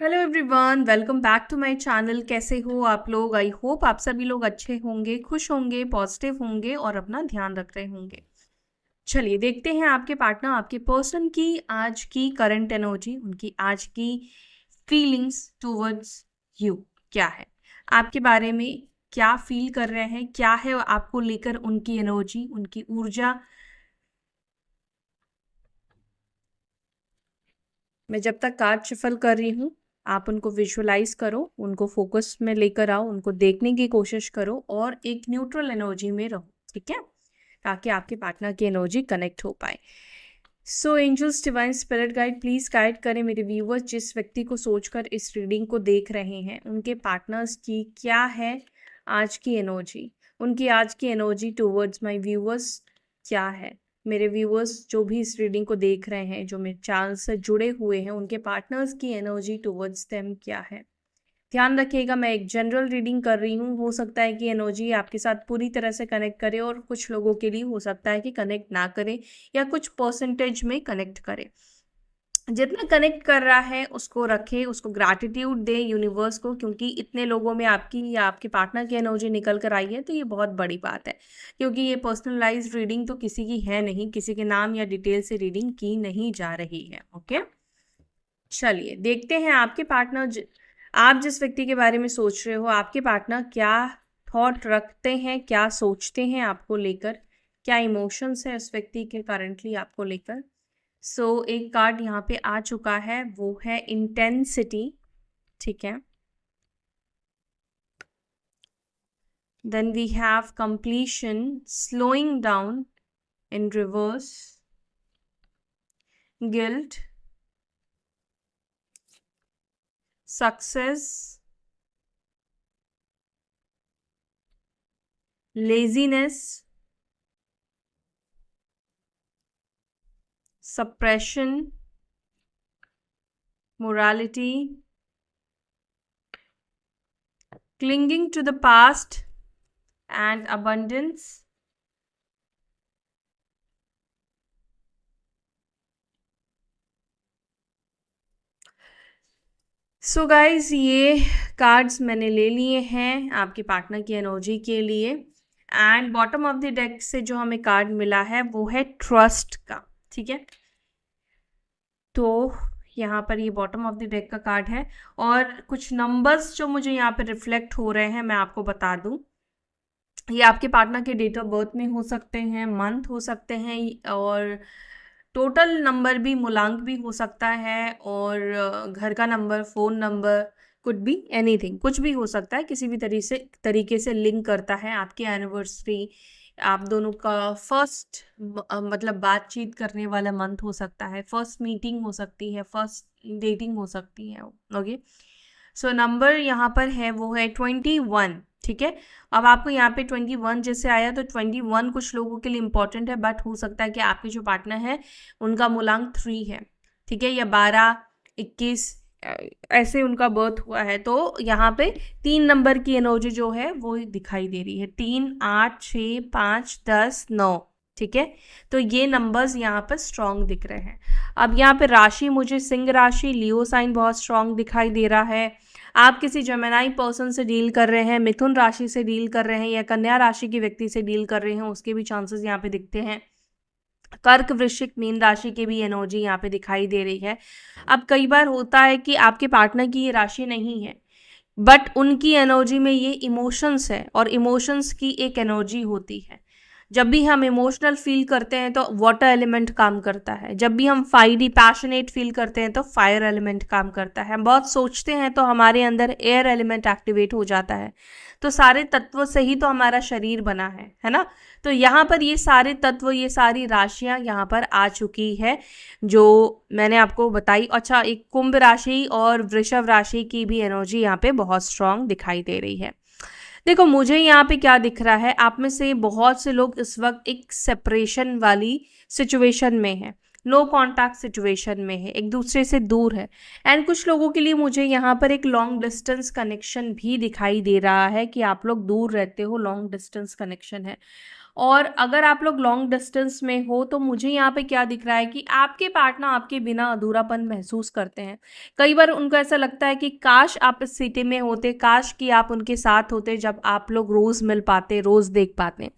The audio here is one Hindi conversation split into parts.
Hello everyone, welcome back to my channel. कैसे हो आप लोग? आई होप आप सभी लोग अच्छे होंगे, खुश होंगे, पॉजिटिव होंगे और अपना ध्यान रख रहे होंगे। चलिए देखते हैं आपके पार्टनर, आपके पर्सन की आज की करंट एनर्जी, उनकी आज की फीलिंग्स टुवर्ड्स यू क्या है, आपके बारे में क्या फील कर रहे हैं, क्या है आपको लेकर उनकी एनर्जी, उनकी ऊर्जा। मैं जब तक कार्ड शफल कर रही हूँ, आप उनको विजुअलाइज करो, उनको फोकस में लेकर आओ, उनको देखने की कोशिश करो और एक न्यूट्रल एनर्जी में रहो, ठीक है, ताकि आपके पार्टनर की एनर्जी कनेक्ट हो पाए। So angels, divine spirit guide, please guide करें मेरे व्यूवर्स, जिस व्यक्ति को सोचकर इस रीडिंग को देख रहे हैं, उनके पार्टनर्स की क्या है आज की एनर्जी, उनकी आज की एनर्जी टूवर्ड्स माय व्यूवर्स क्या है। मेरे व्यूअर्स जो भी इस रीडिंग को देख रहे हैं, जो मेरे चैनल से जुड़े हुए हैं, उनके पार्टनर्स की एनर्जी टुवर्ड्स देम क्या है। ध्यान रखिएगा, मैं एक जनरल रीडिंग कर रही हूँ, हो सकता है कि एनर्जी आपके साथ पूरी तरह से कनेक्ट करे और कुछ लोगों के लिए हो सकता है कि कनेक्ट ना करे या कुछ परसेंटेज में कनेक्ट करे। जितना कनेक्ट कर रहा है उसको रखे, उसको ग्रैटिट्यूड दे यूनिवर्स को, क्योंकि इतने लोगों में आपकी या आपके पार्टनर की एनर्जी निकल कर आई है तो ये बहुत बड़ी बात है, क्योंकि ये पर्सनलाइज्ड रीडिंग तो किसी की है नहीं, किसी के नाम या डिटेल से रीडिंग की नहीं जा रही है। ओके, चलिए देखते हैं आपके पार्टनर, आप जिस व्यक्ति के बारे में सोच रहे हो, आपके पार्टनर क्या थॉट रखते हैं, क्या सोचते हैं आपको लेकर, क्या इमोशंस है उस व्यक्ति के करंटली आपको लेकर। सो एक कार्ड यहाँ पे आ चुका है, वो है इंटेंसिटी, ठीक है। Then we have completion, slowing down in reverse, guilt, success, laziness, suppression, morality, clinging to the past, and abundance. So guys, ये कार्ड्स मैंने ले लिए हैं आपके पार्टनर की एनर्जी के लिए, and bottom of the deck से जो हमें कार्ड मिला है वो है ट्रस्ट का, ठीक है। तो यहाँ पर ये बॉटम ऑफ द डेक का कार्ड है और कुछ नंबर्स जो मुझे यहाँ पे रिफ्लेक्ट हो रहे हैं मैं आपको बता दूँ। ये आपके पार्टनर के डेट ऑफ बर्थ में हो सकते हैं, मंथ हो सकते हैं, और टोटल नंबर भी, मूलांक भी हो सकता है, और घर का number, phone number, could be anything, कुछ भी हो सकता है, किसी भी तरीके से लिंक करता है आपकी एनिवर्सरी, आप दोनों का फर्स्ट मतलब बातचीत करने वाला मंथ हो सकता है, फर्स्ट मीटिंग हो सकती है, फर्स्ट डेटिंग हो सकती है। ओके, सो नंबर यहाँ पर है वो है 21, ठीक है। अब आपको यहाँ पे 21 जैसे आया तो 21 कुछ लोगों के लिए इंपॉर्टेंट है, बट हो सकता है कि आपके जो पार्टनर है उनका मूलांक 3 है, ठीक है, या 12, 21 ऐसे उनका बर्थ हुआ है, तो यहाँ पे 3 नंबर की एनर्जी जो है वो दिखाई दे रही है, 3, 8, 6, 5, 10, 9, ठीक है। तो ये नंबर्स यहाँ पर स्ट्रॉन्ग दिख रहे हैं। अब यहाँ पे राशि, मुझे सिंह राशि, लियो साइन बहुत स्ट्रॉन्ग दिखाई दे रहा है। आप किसी जेमिनाई पर्सन से डील कर रहे हैं, मिथुन राशि से डील कर रहे हैं, या कन्या राशि के व्यक्ति से डील कर रहे हैं, उसके भी चांसेस यहाँ पे दिखते हैं। कर्क, वृश्चिक, मीन राशि की भी एनर्जी यहाँ पे दिखाई दे रही है। अब कई बार होता है कि आपके पार्टनर की ये राशि नहीं है, बट उनकी एनर्जी में ये इमोशंस है, और इमोशंस की एक एनर्जी होती है। जब भी हम इमोशनल फील करते हैं तो वाटर एलिमेंट काम करता है, जब भी हम फायरी पैशनेट फील करते हैं तो फायर एलिमेंट काम करता है, हम बहुत सोचते हैं तो हमारे अंदर एयर एलिमेंट एक्टिवेट हो जाता है। तो सारे तत्वों से ही तो हमारा शरीर बना है ना। तो यहाँ पर ये सारे तत्व, ये सारी राशियाँ यहाँ पर आ चुकी है जो मैंने आपको बताई। अच्छा, एक कुंभ राशि और वृषभ राशि की भी एनर्जी यहाँ पे बहुत स्ट्रांग दिखाई दे रही है। देखो, मुझे यहाँ पे क्या दिख रहा है, आप में से बहुत से लोग इस वक्त एक सेपरेशन वाली सिचुएशन में है, नो कॉन्टैक्ट सिचुएशन में है, एक दूसरे से दूर है, एंड कुछ लोगों के लिए मुझे यहाँ पर एक लॉन्ग डिस्टेंस कनेक्शन भी दिखाई दे रहा है कि आप लोग दूर रहते हो, लॉन्ग डिस्टेंस कनेक्शन है। और अगर आप लोग लॉन्ग डिस्टेंस में हो तो मुझे यहाँ पे क्या दिख रहा है कि आपके पार्टनर आपके बिना अधूरापन महसूस करते हैं। कई बार उनको ऐसा लगता है कि काश आप इस सिटी में होते, काश कि आप उनके साथ होते जब आप लोग रोज़ मिल पाते, रोज़ देख पाते।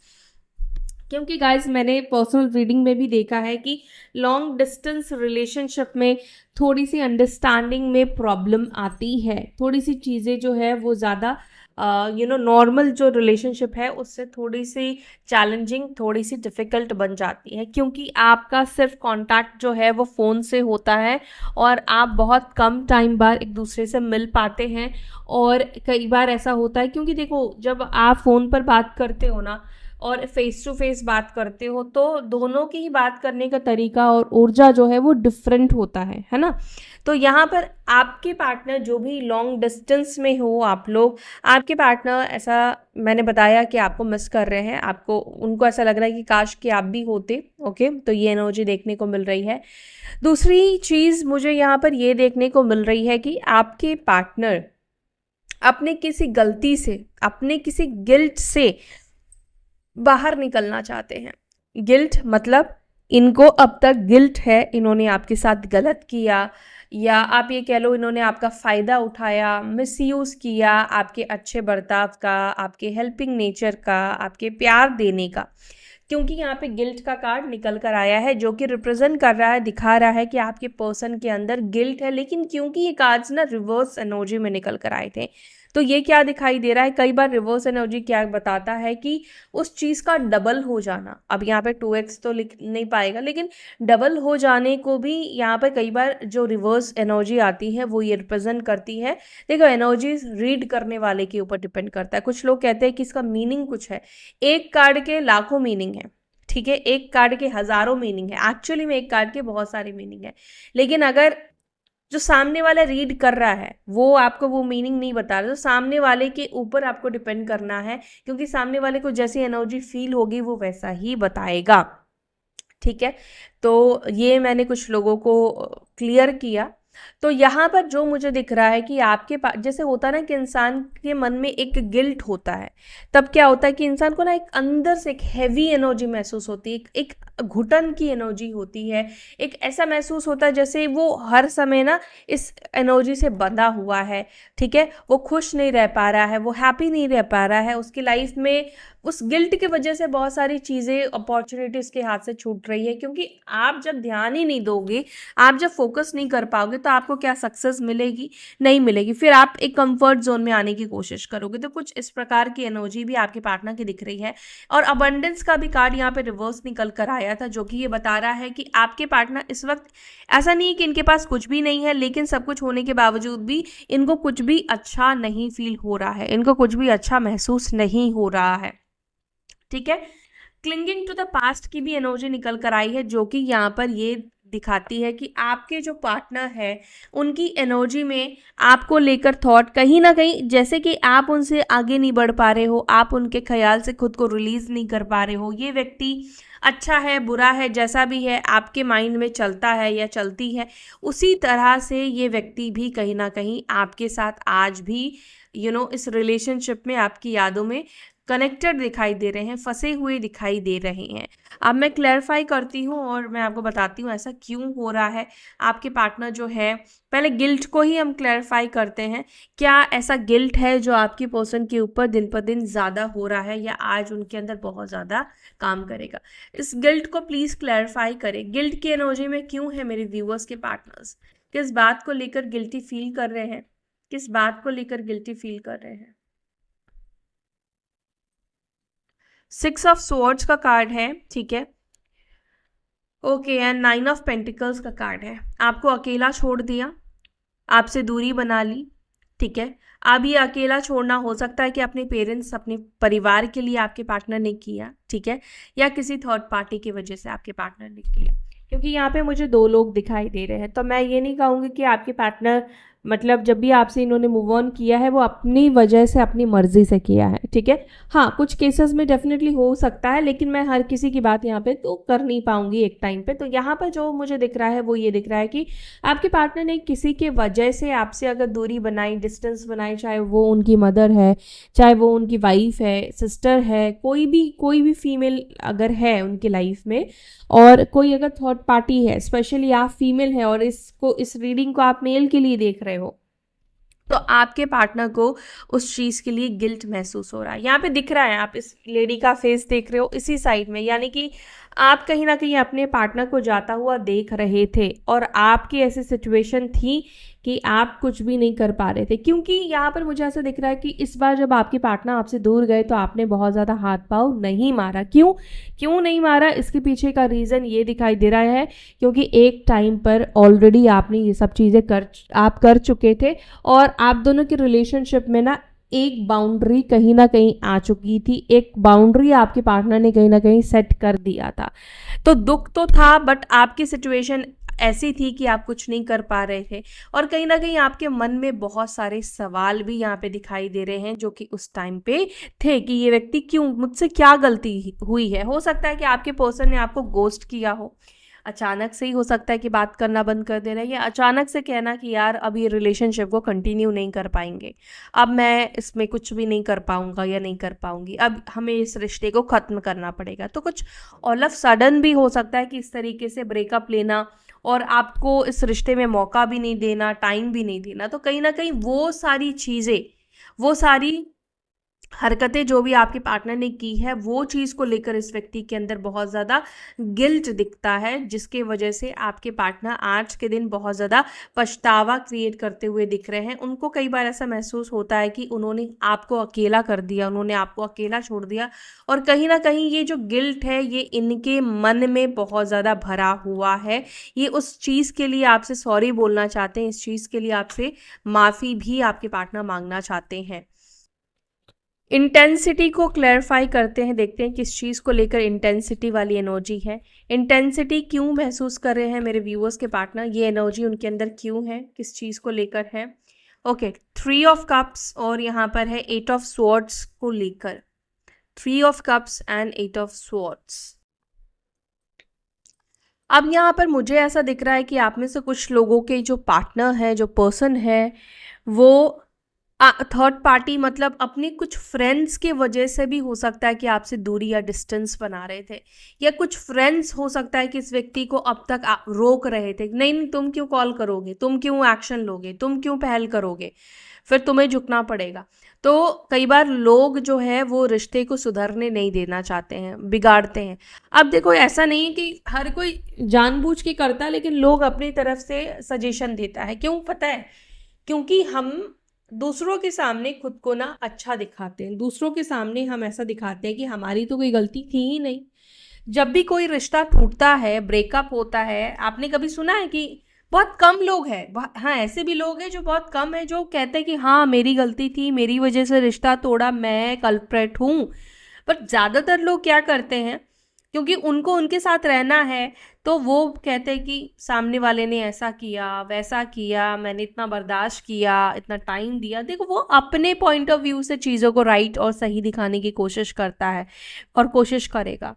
क्योंकि गाइस मैंने पर्सनल रीडिंग में भी देखा है कि लॉन्ग डिस्टेंस रिलेशनशिप में थोड़ी सी अंडरस्टैंडिंग में प्रॉब्लम आती है, थोड़ी सी चीज़ें जो है वो ज़्यादा नॉर्मल जो रिलेशनशिप है उससे थोड़ी सी चैलेंजिंग, थोड़ी सी डिफ़िकल्ट बन जाती है, क्योंकि आपका सिर्फ कांटेक्ट जो है वो फ़ोन से होता है और आप बहुत कम टाइम बाद एक दूसरे से मिल पाते हैं। और कई बार ऐसा होता है, क्योंकि देखो जब आप फ़ोन पर बात करते हो ना और फेस टू फेस बात करते हो तो दोनों की ही बात करने का तरीका और ऊर्जा जो है वो डिफरेंट होता है ना। तो यहाँ पर आपके पार्टनर जो भी लॉन्ग डिस्टेंस में हो, आप लोग, आपके पार्टनर ऐसा मैंने बताया कि आपको मिस कर रहे हैं, आपको उनको ऐसा लग रहा है कि काश कि आप भी होते। ओके, तो ये एनर्जी देखने को मिल रही है। दूसरी चीज़ मुझे यहाँ पर ये देखने को मिल रही है कि आपके पार्टनर अपने किसी गलती से, अपने किसी गिल्ट से बाहर निकलना चाहते हैं। गिल्ट मतलब इनको अब तक गिल्ट है, इन्होंने आपके साथ गलत किया, या आप ये कह लो इन्होंने आपका फ़ायदा उठाया, मिसयूज़ किया आपके अच्छे बर्ताव का, आपके हेल्पिंग नेचर का, आपके प्यार देने का। क्योंकि यहाँ पे गिल्ट का कार्ड निकल कर आया है जो कि रिप्रेजेंट कर रहा है, दिखा रहा है कि आपके पर्सन के अंदर गिल्ट है। लेकिन क्योंकि ये कार्ड्स ना रिवर्स एनर्जी में निकल कर आए थे, तो ये क्या दिखाई दे रहा है, कई बार रिवर्स एनर्जी क्या बताता है कि उस चीज़ का डबल हो जाना। अब यहाँ पे 2x तो लिख नहीं पाएगा, लेकिन डबल हो जाने को भी यहाँ पे कई बार जो रिवर्स एनर्जी आती है वो ये रिप्रेजेंट करती है। देखो एनर्जी रीड करने वाले के ऊपर डिपेंड करता है। कुछ लोग कहते हैं कि इसका मीनिंग कुछ है, एक कार्ड के लाखों मीनिंग है, ठीक है, एक कार्ड के हज़ारों मीनिंग है, एक्चुअली में एक कार्ड के बहुत सारे मीनिंग है। लेकिन अगर जो सामने वाला रीड कर रहा है वो आपको वो मीनिंग नहीं बता रहा, तो सामने वाले के ऊपर आपको डिपेंड करना है, क्योंकि सामने वाले को जैसी एनर्जी फील होगी वो वैसा ही बताएगा। ठीक है, तो ये मैंने कुछ लोगों को क्लियर किया। तो यहाँ पर जो मुझे दिख रहा है कि आपके पास जैसे होता है ना कि इंसान के मन में एक गिल्ट होता है, तब क्या होता है कि इंसान को ना एक अंदर से एक हैवी एनर्जी महसूस होती है, एक घुटन की एनर्जी होती है, एक ऐसा महसूस होता है जैसे वो हर समय ना इस एनर्जी से बंधा हुआ है। ठीक है, वो खुश नहीं रह पा रहा है, वो हैप्पी नहीं रह पा रहा है, उसकी लाइफ में उस गिल्ट की वजह से बहुत सारी चीज़ें, अपॉर्चुनिटीज़ के हाथ से छूट रही है। क्योंकि आप जब ध्यान ही नहीं दोगे, आप जब फोकस नहीं कर पाओगे, तो आपको क्या सक्सेस मिलेगी? नहीं मिलेगी। फिर आप एक कंफर्ट जोन में आने की कोशिश करोगे। तो कुछ इस प्रकार की एनर्जी भी आपके पार्टनर की दिख रही है। और अबंडेंस का भी कार्ड यहाँ पे रिवर्स निकल कर आया था, जो कि ये बता रहा है कि आपके पार्टनर इस वक्त, ऐसा नहीं है कि इनके पास कुछ भी नहीं है, लेकिन सब कुछ होने के बावजूद भी इनको कुछ भी अच्छा नहीं फील हो रहा है, इनको कुछ भी अच्छा महसूस नहीं हो रहा है। ठीक है, क्लिंगिंग टू द पास्ट की भी एनर्जी निकल कर आई है, जो कि यहाँ पर ये दिखाती है कि आपके जो पार्टनर है उनकी एनर्जी में आपको लेकर थॉट कहीं ना कहीं, जैसे कि आप उनसे आगे नहीं बढ़ पा रहे हो, आप उनके ख्याल से खुद को रिलीज नहीं कर पा रहे हो। ये व्यक्ति अच्छा है, बुरा है, जैसा भी है आपके माइंड में चलता है या चलती है, उसी तरह से ये व्यक्ति भी कहीं ना कहीं आपके साथ आज भी इस रिलेशनशिप में आपकी यादों में कनेक्टेड दिखाई दे रहे हैं, फंसे हुए दिखाई दे रहे हैं। अब मैं क्लैरिफाई करती हूँ और मैं आपको बताती हूँ ऐसा क्यों हो रहा है। आपके पार्टनर जो है, पहले गिल्ट को ही हम क्लैरिफाई करते हैं। क्या ऐसा गिल्ट है जो आपकी पर्सन के ऊपर दिन पर दिन ज़्यादा हो रहा है, या आज उनके अंदर बहुत ज़्यादा काम करेगा? इस गिल्ट को प्लीज़ क्लैरिफाई करें। गिल्ट की एनर्जी में क्यों है मेरे व्यूअर्स के पार्टनर्स? किस बात को लेकर गिल्टी फील कर रहे हैं? किस बात को लेकर गिल्टी फील कर रहे हैं? 6 ऑफ स्वॉर्ड्स का कार्ड है, ठीक है, ओके, एंड 9 ऑफ पेंटिकल्स का कार्ड है। आपको अकेला छोड़ दिया, आपसे दूरी बना ली, ठीक है। अब ये अकेला छोड़ना हो सकता है कि अपने पेरेंट्स, अपने परिवार के लिए आपके पार्टनर ने किया, ठीक है, या किसी थर्ड पार्टी की वजह से आपके पार्टनर ने किया, क्योंकि यहाँ पे मुझे 2 लोग दिखाई दे रहे हैं। तो मैं ये नहीं कहूँगी कि आपके पार्टनर मतलब जब भी आपसे इन्होंने मूव ऑन किया है वो अपनी वजह से, अपनी मर्जी से किया है, ठीक है। हाँ, कुछ केसेस में डेफिनेटली हो सकता है, लेकिन मैं हर किसी की बात यहाँ पे तो कर नहीं पाऊंगी एक टाइम पे। तो यहाँ पर जो मुझे दिख रहा है वो ये दिख रहा है कि आपके पार्टनर ने किसी के वजह से आपसे अगर दूरी बनाई, डिस्टेंस बनाई, चाहे वो उनकी मदर है, चाहे वो उनकी वाइफ है, सिस्टर है, कोई भी फीमेल अगर है उनकी लाइफ में, और कोई अगर थर्ड पार्टी है, स्पेशली आप फीमेल है और इस रीडिंग को आप मेल के लिए देख रहे हो, तो आपके पार्टनर को उस चीज़ के लिए गिल्ट महसूस हो रहा है। यहाँ पे दिख रहा है, आप इस लेडी का फेस देख रहे हो इसी साइड में, यानी कि आप कहीं ना कहीं अपने पार्टनर को जाता हुआ देख रहे थे और आपकी ऐसी सिचुएशन थी कि आप कुछ भी नहीं कर पा रहे थे। क्योंकि यहाँ पर मुझे ऐसा दिख रहा है कि इस बार जब आपके पार्टनर आपसे दूर गए तो आपने बहुत ज़्यादा हाथ पाँव नहीं मारा। क्यों नहीं मारा, इसके पीछे का रीज़न ये दिखाई दे रहा है क्योंकि एक टाइम पर ऑलरेडी आपने ये सब चीज़ें कर चुके थे और आप दोनों के रिलेशनशिप में ना एक बाउंड्री कहीं ना कहीं आ चुकी थी, एक बाउंड्री आपके पार्टनर ने कहीं ना कहीं सेट कर दिया था। तो दुख तो था, बट आपकी सिचुएशन ऐसी थी कि आप कुछ नहीं कर पा रहे थे और कहीं ना कहीं आपके मन में बहुत सारे सवाल भी यहाँ पे दिखाई दे रहे हैं जो कि उस टाइम पे थे कि ये व्यक्ति क्यों, मुझसे क्या गलती हुई है। हो सकता है कि आपके पर्सन ने आपको गोस्ट किया हो, अचानक से ही हो सकता है कि बात करना बंद कर देना, या अचानक से कहना कि यार अब ये रिलेशनशिप को कंटिन्यू नहीं कर पाएंगे, अब मैं इसमें कुछ भी नहीं कर पाऊंगा या नहीं कर पाऊंगी, अब हमें इस रिश्ते को ख़त्म करना पड़ेगा। तो कुछ ऑल ऑफ सडन भी हो सकता है कि इस तरीके से ब्रेकअप लेना और आपको इस रिश्ते में मौका भी नहीं देना, टाइम भी नहीं देना। तो कहीं ना कहीं वो सारी चीज़ें, वो सारी हरकतें जो भी आपके पार्टनर ने की है, वो चीज़ को लेकर इस व्यक्ति के अंदर बहुत ज़्यादा गिल्ट दिखता है, जिसके वजह से आपके पार्टनर आज के दिन बहुत ज़्यादा पछतावा क्रिएट करते हुए दिख रहे हैं। उनको कई बार ऐसा महसूस होता है कि उन्होंने आपको अकेला कर दिया, उन्होंने आपको अकेला छोड़ दिया, और कहीं ना कहीं ये जो गिल्ट है ये इनके मन में बहुत ज़्यादा भरा हुआ है। ये उस चीज़ के लिए आपसे सॉरी बोलना चाहते हैं, इस चीज़ के लिए आपसे माफ़ी भी आपके पार्टनर मांगना चाहते हैं। इंटेंसिटी को क्लैरिफाई करते हैं, देखते हैं किस चीज़ को लेकर इंटेंसिटी वाली एनर्जी है। इंटेंसिटी क्यों महसूस कर रहे हैं मेरे व्यूअर्स के पार्टनर, ये एनर्जी उनके अंदर क्यों है, किस चीज़ को लेकर है। ओके, 3 ऑफ कप्स और यहाँ पर है 8 ऑफ स्वॉर्ड्स को लेकर, 3 of cups and 8 of swords. अब यहाँ पर मुझे ऐसा दिख रहा है कि आप में से कुछ लोगों के जो पार्टनर है, जो पर्सन है, वो थर्ड पार्टी मतलब अपने कुछ फ्रेंड्स के वजह से भी हो सकता है कि आपसे दूरी या डिस्टेंस बना रहे थे, या कुछ फ्रेंड्स हो सकता है कि इस व्यक्ति को अब तक रोक रहे थे, नहीं तुम क्यों कॉल करोगे, तुम क्यों एक्शन लोगे, तुम क्यों पहल करोगे, फिर तुम्हें झुकना पड़ेगा। तो कई बार लोग जो है वो रिश्ते को सुधरने नहीं देना चाहते हैं, बिगाड़ते हैं। अब देखो, ऐसा नहीं है कि हर कोई जानबूझ के करता है, लेकिन लोग अपनी तरफ से सजेशन देता है। क्यों पता है? क्योंकि हम दूसरों के सामने खुद को ना अच्छा दिखाते हैं, दूसरों के सामने हम ऐसा दिखाते हैं कि हमारी तो कोई गलती थी ही नहीं। जब भी कोई रिश्ता टूटता है, ब्रेकअप होता है, आपने कभी सुना है कि बहुत कम लोग हैं, हाँ ऐसे भी लोग हैं जो बहुत कम है जो कहते हैं कि हाँ मेरी गलती थी, मेरी वजह से रिश्ता तोड़ा, मैं कल्प्रेट हूँ। पर ज़्यादातर लोग क्या करते हैं, क्योंकि उनको उनके साथ रहना है, तो वो कहते हैं कि सामने वाले ने ऐसा किया, वैसा किया, मैंने इतना बर्दाश्त किया, इतना टाइम दिया। देखो, वो अपने पॉइंट ऑफ व्यू से चीज़ों को राइट और सही दिखाने की कोशिश करता है और कोशिश करेगा।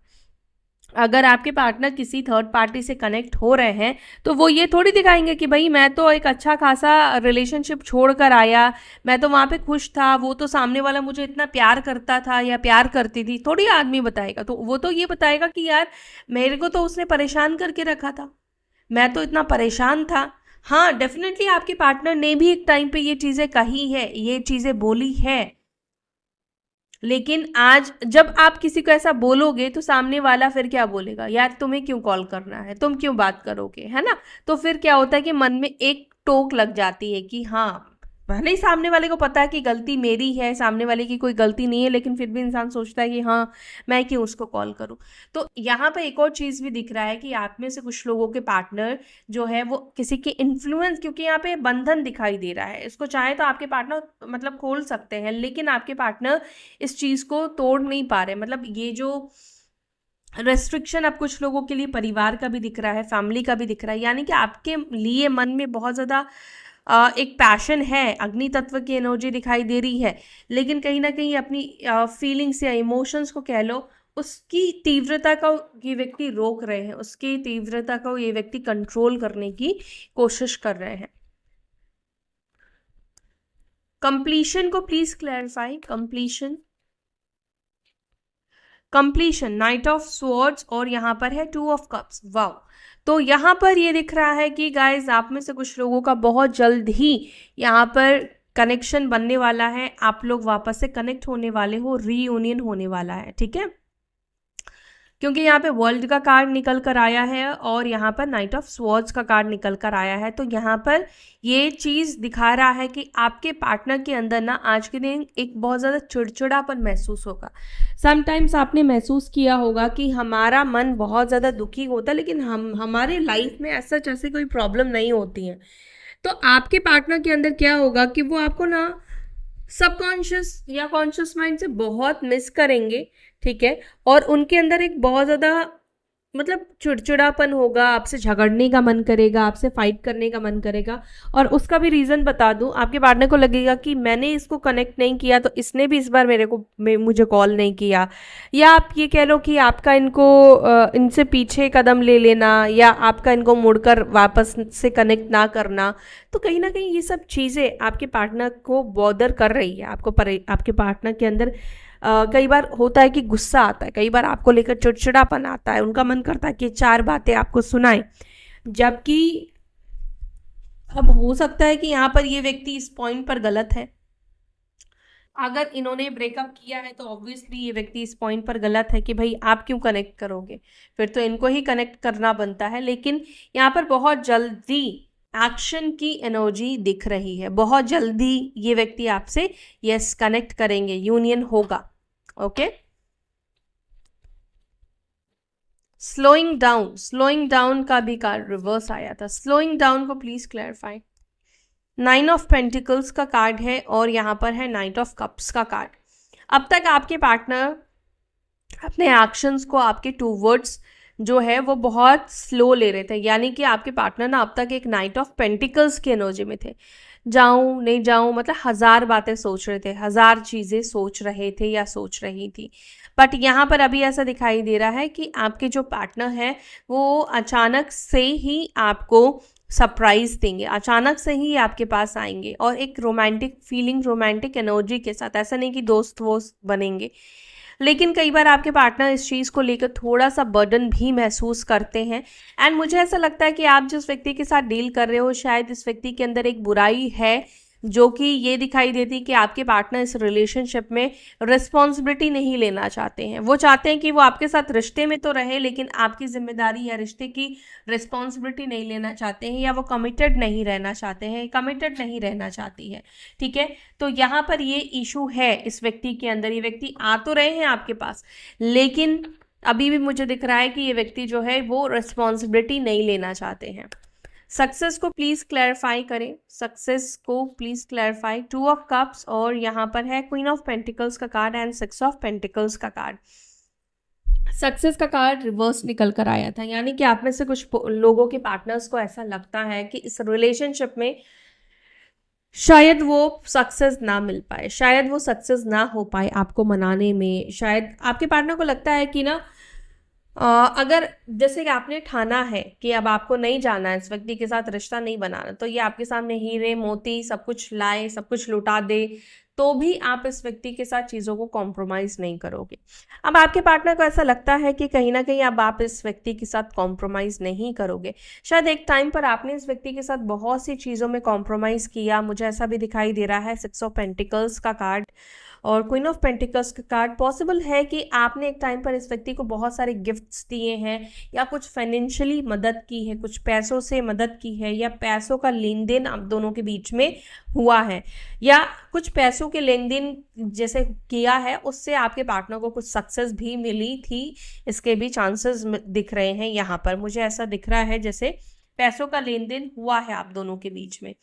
अगर आपके पार्टनर किसी थर्ड पार्टी से कनेक्ट हो रहे हैं तो वो ये थोड़ी दिखाएंगे कि भाई मैं तो एक अच्छा खासा रिलेशनशिप छोड़ कर आया, मैं तो वहाँ पे खुश था, वो तो सामने वाला मुझे इतना प्यार करता था या प्यार करती थी, थोड़ी आदमी बताएगा। तो वो तो ये बताएगा कि यार मेरे को तो उसने परेशान करके रखा था, मैं तो इतना परेशान था। हाँ, डेफिनेटली आपके पार्टनर ने भी एक टाइम पे ये चीज़ें कही है, ये चीज़ें बोली है, लेकिन आज जब आप किसी को ऐसा बोलोगे तो सामने वाला फिर क्या बोलेगा, यार तुम्हें क्यों कॉल करना है, तुम क्यों बात करोगे, है ना। तो फिर क्या होता है कि मन में एक टोक लग जाती है कि हाँ, भले ही सामने वाले को पता है कि गलती मेरी है, सामने वाले की कोई गलती नहीं है, लेकिन फिर भी इंसान सोचता है कि हाँ मैं क्यों उसको कॉल करूँ। तो यहाँ पर एक और चीज़ भी दिख रहा है कि आप में से कुछ लोगों के पार्टनर जो है वो किसी के इन्फ्लुएंस, क्योंकि यहाँ पे बंधन दिखाई दे रहा है, इसको चाहे तो आपके पार्टनर मतलब खोल सकते हैं, लेकिन आपके पार्टनर इस चीज़ को तोड़ नहीं पा रहे। मतलब ये जो रेस्ट्रिक्शन अब कुछ लोगों के लिए परिवार का भी दिख रहा है, फैमिली का भी दिख रहा है, यानी कि आपके लिए मन में बहुत ज़्यादा एक पैशन है, अग्नि तत्व की एनर्जी दिखाई दे रही है, लेकिन कहीं ना कहीं अपनी फीलिंग्स या इमोशंस को कह लो, उसकी तीव्रता को ये व्यक्ति रोक रहे हैं, उसकी तीव्रता को ये व्यक्ति कंट्रोल करने की कोशिश कर रहे हैं। कंप्लीशन को please clarify. Completion, night of swords और यहाँ पर है 2 ऑफ कप्स। वाओ, तो यहाँ पर ये दिख रहा है कि गाइज आप में से कुछ लोगों का बहुत जल्द ही यहाँ पर कनेक्शन बनने वाला है, आप लोग वापस से कनेक्ट होने वाले हो, रीयूनियन होने वाला है, ठीक है, क्योंकि यहाँ पे वर्ल्ड का कार्ड निकल कर आया है और यहाँ पर नाइट ऑफ स्वॉर्ड्स का कार्ड निकल कर आया है। तो यहाँ पर ये चीज़ दिखा रहा है कि आपके पार्टनर के अंदर ना आज के दिन एक बहुत ज़्यादा चिड़चिड़ापन महसूस होगा। समटाइम्स आपने महसूस किया होगा कि हमारा मन बहुत ज़्यादा दुखी होता है, लेकिन हमारे लाइफ में ऐसा जैसे कोई प्रॉब्लम नहीं होती है। तो आपके पार्टनर के अंदर क्या होगा कि वो आपको ना सबकॉन्शियस या कॉन्शियस माइंड से बहुत मिस करेंगे, ठीक है, और उनके अंदर एक बहुत ज़्यादा मतलब चिड़चिड़ापन होगा, आपसे झगड़ने का मन करेगा, आपसे फाइट करने का मन करेगा। और उसका भी रीज़न बता दूं, आपके पार्टनर को लगेगा कि मैंने इसको कनेक्ट नहीं किया तो इसने भी इस बार मुझे कॉल नहीं किया, या आप ये कह लो कि आपका इनसे पीछे कदम ले लेना, या आपका इनको मुड़कर वापस से कनेक्ट ना करना। तो कहीं ना कहीं ये सब चीज़ें आपके पार्टनर को बॉदर कर रही है, आपके पार्टनर के अंदर कई बार होता है कि गुस्सा आता है, कई बार आपको लेकर चिड़चिड़ापन आता है, उनका मन करता है कि 4 बातें आपको सुनाएं, जबकि अब हो सकता है कि यहाँ पर ये व्यक्ति इस पॉइंट पर गलत है। अगर इन्होंने ब्रेकअप किया है तो ऑब्वियसली ये व्यक्ति इस पॉइंट पर गलत है कि भाई आप क्यों कनेक्ट करोगे, फिर तो इनको ही कनेक्ट करना बनता है। लेकिन यहाँ पर बहुत जल्दी एक्शन की एनर्जी दिख रही है, बहुत जल्दी ये व्यक्ति आपसे यस कनेक्ट करेंगे, यूनियन होगा। ओके, स्लोइंग डाउन का भी कार्ड रिवर्स आया था। स्लोइंग डाउन को प्लीज क्लैरिफाई। 9 ऑफ पेंटिकल्स का कार्ड है और यहाँ पर है नाइट ऑफ कप्स का कार्ड। अब तक आपके पार्टनर अपने एक्शंस को आपके टूवर्ड्स जो है वो बहुत स्लो ले रहे थे, यानी कि आपके पार्टनर ना अब तक एक नाइट ऑफ पेंटिकल्स की एनर्जी में थे। जाऊं नहीं जाऊं, मतलब 1000 बातें सोच रहे थे, 1000 चीज़ें सोच रहे थे या सोच रही थी। बट यहाँ पर अभी ऐसा दिखाई दे रहा है कि आपके जो पार्टनर है वो अचानक से ही आपको सरप्राइज देंगे, अचानक से ही आपके पास आएंगे और एक रोमांटिक फीलिंग, रोमांटिक एनर्जी के साथ। ऐसा नहीं कि दोस्त वोस्त बनेंगे, लेकिन कई बार आपके पार्टनर इस चीज़ को लेकर थोड़ा सा बर्डन भी महसूस करते हैं। एंड मुझे ऐसा लगता है कि आप जिस व्यक्ति के साथ डील कर रहे हो, शायद इस व्यक्ति के अंदर एक बुराई है जो कि ये दिखाई देती कि आपके पार्टनर इस रिलेशनशिप में रिस्पॉन्सिबिलिटी नहीं लेना चाहते हैं। वो चाहते हैं कि वो आपके साथ रिश्ते में तो रहे, लेकिन आपकी जिम्मेदारी या रिश्ते की रिस्पॉन्सिबिलिटी नहीं लेना चाहते हैं, या वो कमिटेड नहीं रहना चाहते हैं, कमिटेड नहीं रहना चाहती है, ठीक है। तो यहाँ पर ये इशू है इस व्यक्ति के अंदर। ये व्यक्ति आ तो रहे हैं आपके पास, लेकिन अभी भी मुझे दिख रहा है कि ये व्यक्ति जो है वो रिस्पॉन्सिबिलिटी नहीं लेना चाहते हैं। सक्सेस को प्लीज क्लैरिफाई करें, सक्सेस को प्लीज क्लैरिफाई। 2 ऑफ कप्स और यहाँ पर है क्वीन ऑफ पेंटिकल्स का कार्ड एंड 6 ऑफ पेंटिकल्स का कार्ड। सक्सेस का कार्ड रिवर्स निकल कर आया था, यानी कि आप में से कुछ लोगों के पार्टनर्स को ऐसा लगता है कि इस रिलेशनशिप में शायद वो सक्सेस ना मिल पाए, शायद वो सक्सेस ना हो पाए आपको मनाने में। शायद आपके पार्टनर को लगता है कि ना अगर जैसे कि आपने ठाना है कि अब आपको नहीं जाना है, इस व्यक्ति के साथ रिश्ता नहीं बनाना, तो ये आपके सामने हीरे मोती सब कुछ लाए, सब कुछ लुटा दे, तो भी आप इस व्यक्ति के साथ चीज़ों को कॉम्प्रोमाइज़ नहीं करोगे। अब आपके पार्टनर को ऐसा लगता है कि कहीं ना कहीं अब आप इस व्यक्ति के साथ कॉम्प्रोमाइज़ नहीं करोगे। शायद एक टाइम पर आपने इस व्यक्ति के साथ बहुत सी चीज़ों में कॉम्प्रोमाइज़ किया, मुझे ऐसा भी दिखाई दे रहा है। 6 ऑफ पेंटिकल्स का कार्ड और क्वीन ऑफ पेंटिकल्स का कार्ड। पॉसिबल है कि आपने एक टाइम पर इस व्यक्ति को बहुत सारे गिफ्ट्स दिए हैं, या कुछ फाइनेंशियली मदद की है, कुछ पैसों से मदद की है, या पैसों का लेन देन आप दोनों के बीच में हुआ है, या कुछ पैसों के लेन देन जैसे किया है, उससे आपके पार्टनर को कुछ सक्सेस भी मिली थी। इसके भी चांसेस दिख रहे हैं यहाँ पर। मुझे ऐसा दिख रहा है जैसे पैसों का लेन देन हुआ है आप दोनों के बीच में।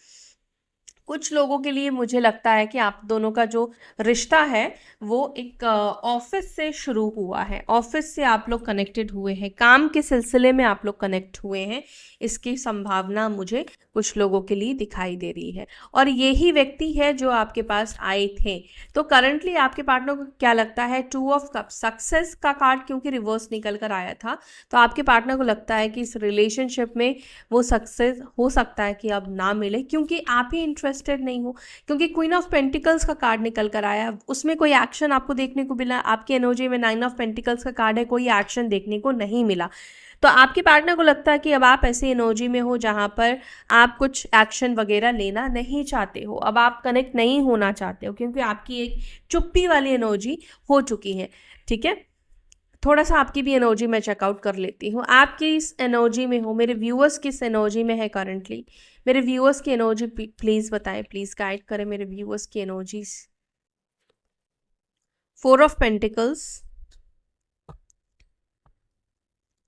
कुछ लोगों के लिए मुझे लगता है कि आप दोनों का जो रिश्ता है वो एक ऑफिस से शुरू हुआ है, ऑफिस से आप लोग कनेक्टेड हुए हैं, काम के सिलसिले में आप लोग कनेक्ट हुए हैं, इसकी संभावना मुझे कुछ लोगों के लिए दिखाई दे रही है, और यही व्यक्ति है जो आपके पास आए थे। तो करंटली आपके पार्टनर को क्या लगता है, 2 ऑफ कप्स, सक्सेस का कार्ड क्योंकि रिवर्स निकल कर आया था, तो आपके पार्टनर को लगता है कि इस रिलेशनशिप में वो सक्सेस हो सकता है कि अब ना मिले, क्योंकि आप ही इंटरेस्टेड नहीं हो। क्योंकि क्वीन ऑफ पेंटिकल्स का कार्ड निकल कर आया, उसमें कोई एक्शन आपको देखने को मिला, आपकी एनर्जी में 9 ऑफ पेंटिकल्स का कार्ड है, कोई एक्शन देखने को नहीं मिला। तो आपके पार्टनर को लगता है कि अब आप ऐसी एनर्जी में हो जहाँ पर आप कुछ एक्शन वगैरह लेना नहीं चाहते हो, अब आप कनेक्ट नहीं होना चाहते हो, क्योंकि आपकी एक चुप्पी वाली एनर्जी हो चुकी है। ठीक है, थोड़ा सा आपकी भी एनर्जी मैं चेकआउट कर लेती हूँ, आप किस एनर्जी में हो, मेरे व्यूअर्स किस एनर्जी में है करंटली। मेरे व्यूअर्स की एनर्जी प्लीज़ बताएं, प्लीज़ गाइड करें मेरे व्यूअर्स की एनर्जीज। 4 ऑफ पेंटिकल्स,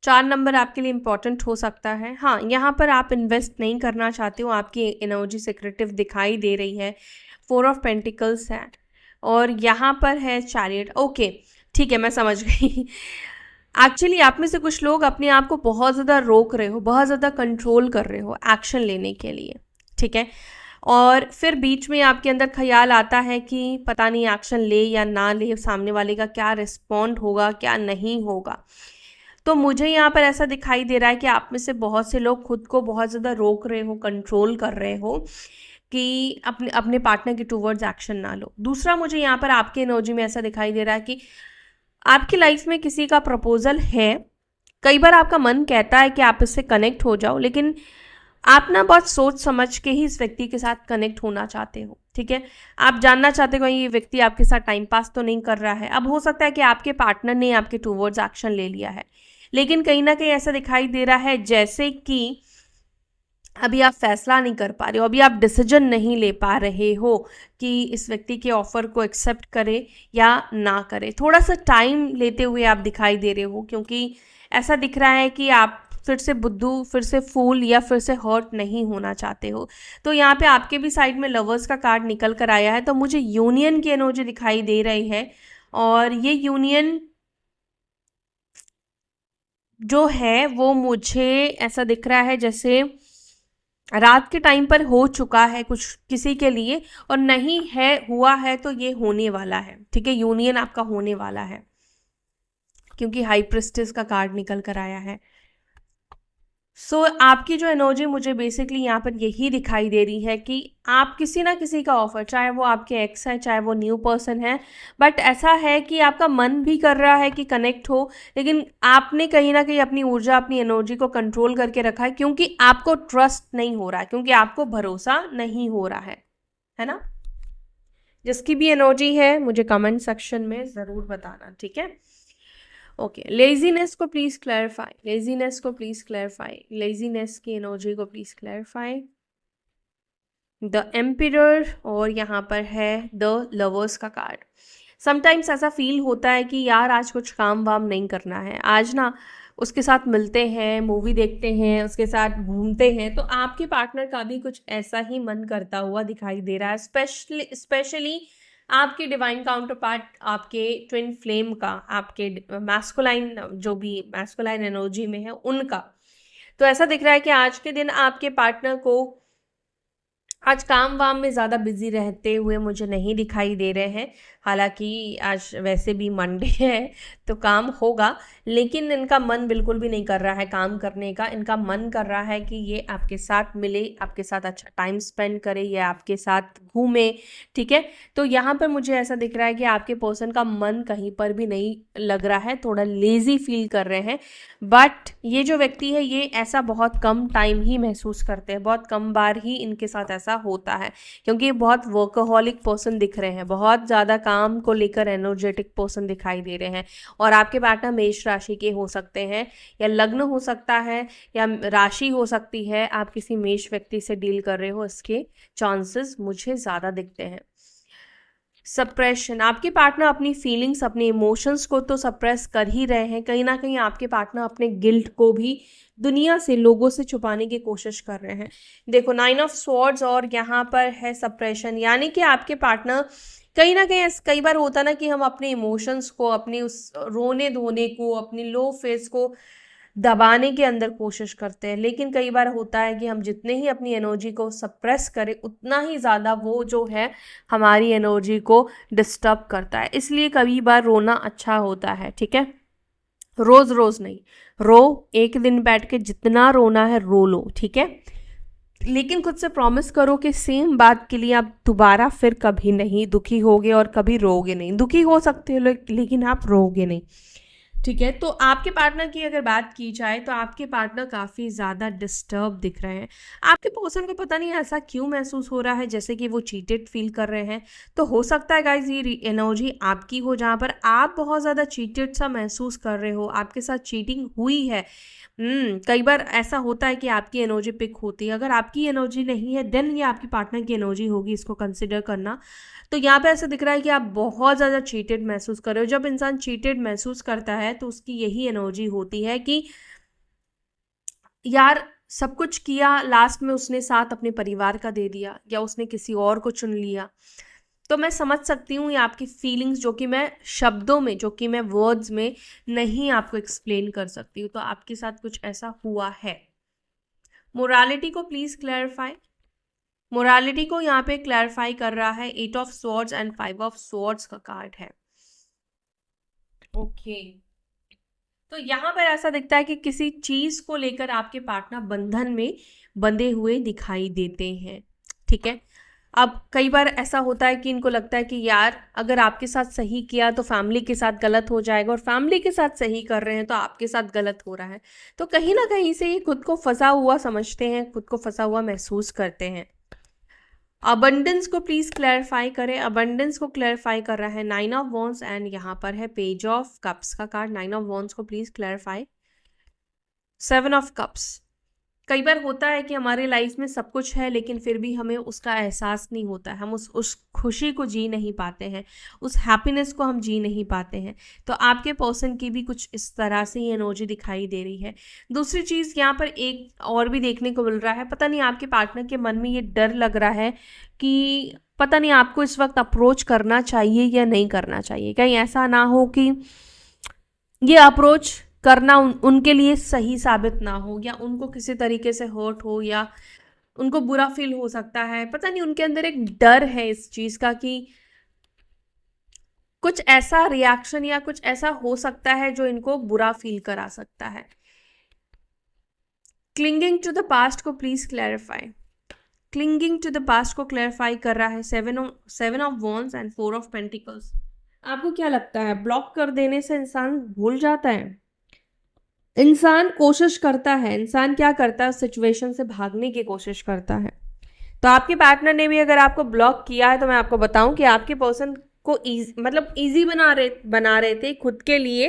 4 नंबर आपके लिए इंपॉर्टेंट हो सकता है। हाँ, यहाँ पर आप इन्वेस्ट नहीं करना चाहते हो, आपकी एनर्जी सेक्रेटिव दिखाई दे रही है। 4 ऑफ पेंटिकल्स है, और यहाँ पर है चैरियट। ओके, ठीक है, मैं समझ गई। एक्चुअली आप में से कुछ लोग अपने आप को बहुत ज़्यादा रोक रहे हो, बहुत ज़्यादा कंट्रोल कर रहे हो एक्शन लेने के लिए। ठीक है, और फिर बीच में आपके अंदर ख्याल आता है कि पता नहीं एक्शन ले या ना ले, सामने वाले का क्या रिस्पॉन्ड होगा, क्या नहीं होगा। तो मुझे यहाँ पर ऐसा दिखाई दे रहा है कि आप में से बहुत से लोग खुद को बहुत ज़्यादा रोक रहे हो, कंट्रोल कर रहे हो कि अपने अपने पार्टनर के टूवर्ड्स एक्शन ना लो। दूसरा, मुझे यहाँ पर आपके एनर्जी में ऐसा दिखाई दे रहा है कि आपकी लाइफ में किसी का प्रपोजल है। कई बार आपका मन कहता है कि आप इससे कनेक्ट हो जाओ, लेकिन आप ना बहुत सोच समझ के ही इस व्यक्ति के साथ कनेक्ट होना चाहते हो। ठीक है, आप जानना चाहते हो ये व्यक्ति आपके साथ टाइम पास तो नहीं कर रहा है। अब हो सकता है कि आपके पार्टनर ने आपके टूवर्ड्स एक्शन ले लिया है, लेकिन कहीं ना कहीं ऐसा दिखाई दे रहा है जैसे कि अभी आप फैसला नहीं कर पा रहे हो, अभी आप डिसीजन नहीं ले पा रहे हो कि इस व्यक्ति के ऑफर को एक्सेप्ट करे या ना करे। थोड़ा सा टाइम लेते हुए आप दिखाई दे रहे हो, क्योंकि ऐसा दिख रहा है कि आप फिर से बुद्धू, फिर से फूल या फिर से हर्ट नहीं होना चाहते हो। तो यहाँ पे आपके भी साइड में लवर्स का कार्ड निकल कर आया है, तो मुझे यूनियन की एनर्जी दिखाई दे रही है, और ये यूनियन जो है वो मुझे ऐसा दिख रहा है जैसे रात के टाइम पर हो चुका है कुछ किसी के लिए, और नहीं है हुआ है तो ये होने वाला है। ठीक है, यूनियन आपका होने वाला है, क्योंकि हाई प्रिस्टेस का कार्ड निकल कर आया है। सो आपकी जो एनर्जी मुझे बेसिकली यहाँ पर यही दिखाई दे रही है कि आप किसी ना किसी का ऑफर, चाहे वो आपके एक्स है, चाहे वो न्यू पर्सन है, बट ऐसा है कि आपका मन भी कर रहा है कि कनेक्ट हो, लेकिन आपने कहीं ना कहीं अपनी ऊर्जा, अपनी एनर्जी को कंट्रोल करके रखा है, क्योंकि आपको ट्रस्ट नहीं हो रहा है, क्योंकि आपको भरोसा नहीं हो रहा है ना। जिसकी भी एनर्जी है मुझे कमेंट सेक्शन में ज़रूर बताना। ठीक है, ओके, लेजीनेस को प्लीज क्लैरिफाई, लेजीनेस को प्लीज क्लैरिफाई, लेजीनेस की एनर्जी को प्लीज क्लैरिफाई। द एम्पिरर, और यहाँ पर है द लवर्स का कार्ड। समटाइम्स ऐसा फील होता है कि यार आज कुछ काम वाम नहीं करना है, आज ना उसके साथ मिलते हैं, मूवी देखते हैं, उसके साथ घूमते हैं। तो आपके पार्टनर का भी कुछ ऐसा ही मन करता हुआ दिखाई दे रहा है, स्पेशली आपके डिवाइन काउंटर पार्ट, आपके ट्विन फ्लेम का, आपके मैस्कुलाइन, जो भी मैस्कुलाइन एनर्जी में है उनका। तो ऐसा दिख रहा है कि आज के दिन आपके पार्टनर को आज काम वाम में ज़्यादा बिजी रहते हुए मुझे नहीं दिखाई दे रहे हैं। हालांकि आज वैसे भी मंडे है तो काम होगा, लेकिन इनका मन बिल्कुल भी नहीं कर रहा है काम करने का। इनका मन कर रहा है कि ये आपके साथ मिले, आपके साथ अच्छा टाइम स्पेंड करे, या आपके साथ घूमे। ठीक है, तो यहाँ पर मुझे ऐसा दिख रहा है कि आपके पर्सन का मन कहीं पर भी नहीं लग रहा है, थोड़ा लेजी फील कर रहे हैं। बट ये जो व्यक्ति है ये ऐसा बहुत कम टाइम ही महसूस करते हैं, बहुत कम बार ही इनके साथ ऐसा होता है, क्योंकि ये बहुत वर्कहोलिक पर्सन दिख रहे हैं, बहुत ज़्यादा काम को लेकर एनर्जेटिक पर्सन दिखाई दे रहे हैं। और आपके पार्टनर मेष राशि के हो सकते हैं, या लग्न हो सकता है, या राशि हो सकती है, आप किसी मेष व्यक्ति से डील कर रहे हो, इसके चांसेस मुझे ज़्यादा दिखते हैं। सप्रेशन, आपके पार्टनर अपनी फीलिंग्स, अपने इमोशंस को तो सप्रेस कर ही रहे हैं, कहीं ना कहीं आपके पार्टनर अपने गिल्ट को भी दुनिया से, लोगों से छुपाने की कोशिश कर रहे हैं। देखो 9 ऑफ स्वॉर्ड्स, और यहाँ पर है सप्रेशन, यानी कि आपके पार्टनर कहीं ना कहीं, कई बार होता ना कि हम अपने इमोशंस को, अपने उस रोने धोने को, अपनी लो फेस को दबाने के अंदर कोशिश करते हैं। लेकिन कई बार होता है कि हम जितने ही अपनी एनर्जी को सप्रेस करें उतना ही ज़्यादा वो जो है हमारी एनर्जी को डिस्टर्ब करता है। इसलिए कभी बार रोना अच्छा होता है, ठीक है, रोज़ रोज़ नहीं, रो, एक दिन बैठ के जितना रोना है रो लो, ठीक है, लेकिन खुद से प्रॉमिस करो कि सेम बात के लिए आप दोबारा फिर कभी नहीं दुखी होगे और कभी रोगे नहीं। दुखी हो सकते हो लेकिन आप रोगे नहीं, ठीक है। तो आपके पार्टनर की अगर बात की जाए तो आपके पार्टनर काफ़ी ज़्यादा डिस्टर्ब दिख रहे हैं। आपके पर्सन को पता नहीं ऐसा क्यों महसूस हो रहा है जैसे कि वो चीटेड फील कर रहे हैं। तो हो सकता है गाइज ये एनर्जी आपकी हो, जहाँ पर आप बहुत ज़्यादा चीटेड सा महसूस कर रहे हो, आपके साथ चीटिंग हुई है। कई बार ऐसा होता है कि आपकी एनर्जी पिक होती है। अगर आपकी एनर्जी नहीं है देन ये आपकी पार्टनर की एनर्जी होगी, इसको कंसिडर करना। तो यहाँ पे ऐसा दिख रहा है कि आप बहुत ज़्यादा चीटेड महसूस कर रहे हो। जब इंसान चीटेड महसूस करता है तो उसकी यही एनर्जी होती है कि यार सब कुछ किया, लास्ट में उसने साथ अपने परिवार का दे दिया या उसने किसी और को चुन लिया। तो मैं समझ सकती हूँ ये आपकी फीलिंग्स, जो कि मैं शब्दों में, जो कि मैं वर्ड्स में नहीं आपको एक्सप्लेन कर सकती हूँ। तो आपके साथ कुछ ऐसा हुआ है। मोरालिटी को प्लीज़ क्लैरिफाई। मोरालिटी को यहाँ पे क्लैरिफाई कर रहा है 8 of swords and 5 of swords का कार्ड है। ओके तो यहाँ पर ऐसा दिखता है कि किसी चीज़ को लेकर आपके पार्टनर बंधन में बंधे हुए दिखाई देते हैं, ठीक है। अब कई बार ऐसा होता है कि इनको लगता है कि यार अगर आपके साथ सही किया तो फैमिली के साथ गलत हो जाएगा, और फैमिली के साथ सही कर रहे हैं तो आपके साथ गलत हो रहा है। तो कहीं ना कहीं से ये खुद को फंसा हुआ समझते हैं, खुद को फंसा हुआ महसूस करते हैं। अबंडेंस को प्लीज क्लैरिफाई करें। अबंडेंस को क्लैरिफाई कर रहा है 9 ऑफ वॉन्ड्स एंड यहाँ पर है पेज ऑफ कप्स का कार्ड। 9 ऑफ वॉन्ड्स को प्लीज क्लैरिफाई। 7 of cups. कई बार होता है कि हमारे लाइफ में सब कुछ है लेकिन फिर भी हमें उसका एहसास नहीं होता है, हम उस खुशी को जी नहीं पाते हैं, उस हैप्पीनेस को हम जी नहीं पाते हैं। तो आपके पर्सन की भी कुछ इस तरह से ही एनर्जी दिखाई दे रही है। दूसरी चीज़ यहाँ पर एक और भी देखने को मिल रहा है, पता नहीं आपके पार्टनर के मन में ये डर लग रहा है कि पता नहीं आपको इस वक्त अप्रोच करना चाहिए या नहीं करना चाहिए। कहीं ऐसा ना हो कि ये अप्रोच करना उनके लिए सही साबित ना हो, या उनको किसी तरीके से हर्ट हो, या उनको बुरा फील हो सकता है। पता नहीं उनके अंदर एक डर है इस चीज़ का कि कुछ ऐसा रिएक्शन या कुछ ऐसा हो सकता है जो इनको बुरा फील करा सकता है। क्लिंगिंग टू द पास्ट को please clarify. Clinging to the past को क्लैरिफाई कर रहा है 7 of wands and 4 of pentacles. आपको क्या लगता है ब्लॉक कर देने से इंसान भूल जाता है? इंसान कोशिश करता है, इंसान क्या करता है, सिचुएशन से भागने की कोशिश करता है। तो आपके पार्टनर ने भी अगर आपको ब्लॉक किया है तो मैं आपको बताऊं कि आपके पर्सन को इजी बना रहे थे खुद के लिए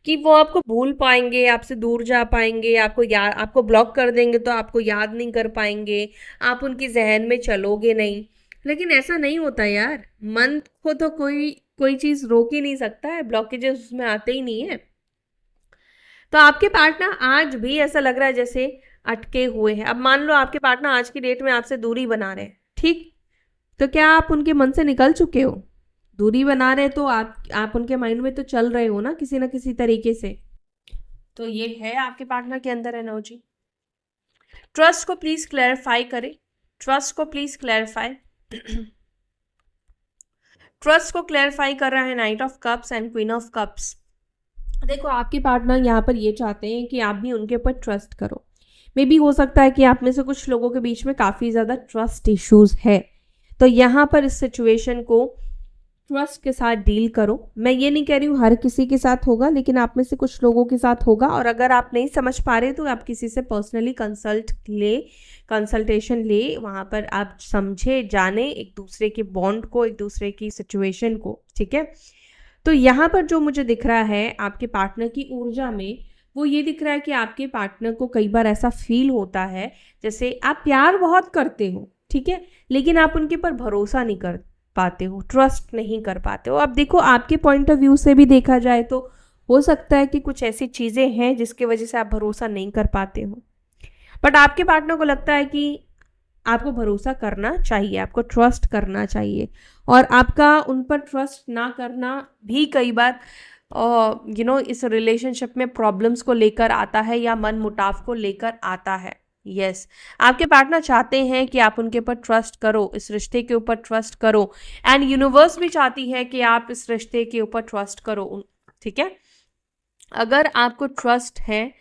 कि वो आपको भूल पाएंगे, आपसे दूर जा पाएंगे, आपको ब्लॉक कर देंगे तो आपको याद नहीं कर पाएंगे, आप उनकी जहन में चलोगे नहीं। लेकिन ऐसा नहीं होता यार, मन को तो कोई चीज़ रोक ही नहीं सकता है, ब्लॉकेजेस उसमें आते ही नहीं है। तो आपके पार्टनर आज भी ऐसा लग रहा है जैसे अटके हुए हैं। अब मान लो आपके पार्टनर आज की डेट में आपसे दूरी बना रहे हैं, ठीक, तो क्या आप उनके मन से निकल चुके हो? दूरी बना रहे तो आप उनके माइंड में तो चल रहे हो ना किसी तरीके से। तो ये है आपके पार्टनर के अंदर एनर्जी। ट्रस्ट को प्लीज क्लैरिफाई करें। ट्रस्ट को प्लीज क्लैरिफाई। ट्रस्ट को क्लैरिफाई कर रहा है 9 of cups and queen of cups. देखो आपके पार्टनर यहाँ पर ये चाहते हैं कि आप भी उनके ऊपर ट्रस्ट करो। मे बी हो सकता है कि आप में से कुछ लोगों के बीच में काफ़ी ज़्यादा ट्रस्ट इश्यूज है। तो यहाँ पर इस सिचुएशन को ट्रस्ट के साथ डील करो। मैं ये नहीं कह रही हूँ हर किसी के साथ होगा, लेकिन आप में से कुछ लोगों के साथ होगा। और अगर आप नहीं समझ पा रहे तो आप किसी से पर्सनली कंसल्टेशन ले, वहाँ पर आप समझे जाने एक दूसरे के बॉन्ड को, एक दूसरे की सिचुएशन को, ठीक है। तो यहाँ पर जो मुझे दिख रहा है आपके पार्टनर की ऊर्जा में, वो ये दिख रहा है कि आपके पार्टनर को कई बार ऐसा फील होता है जैसे आप प्यार बहुत करते हो, ठीक है, लेकिन आप उनके पर भरोसा नहीं कर पाते हो, ट्रस्ट नहीं कर पाते हो। अब देखो आपके पॉइंट ऑफ व्यू से भी देखा जाए तो हो सकता है कि कुछ ऐसी चीज़ें हैं जिसकी वजह से आप भरोसा नहीं कर पाते हो, बट आपके पार्टनर को लगता है कि आपको भरोसा करना चाहिए, आपको ट्रस्ट करना चाहिए। और आपका उन पर ट्रस्ट ना करना भी कई बार इस रिलेशनशिप में प्रॉब्लम्स को लेकर आता है या मन मुटाव को लेकर आता है। यस, आपके पार्टनर चाहते हैं कि आप उनके ऊपर ट्रस्ट करो, इस रिश्ते के ऊपर ट्रस्ट करो, एंड यूनिवर्स भी चाहती है कि आप इस रिश्ते के ऊपर ट्रस्ट करो। ठीक है, अगर आपको ट्रस्ट है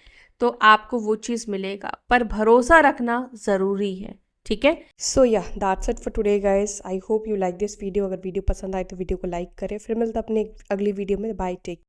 तो आपको वो चीज़ मिलेगा, पर भरोसा रखना ज़रूरी है। ठीक है, सो या that's it for today guys. I hope you like this video. अगर वीडियो पसंद आए तो वीडियो को लाइक करें। फिर मिलते हैं अपने अगली वीडियो में। Bye, take.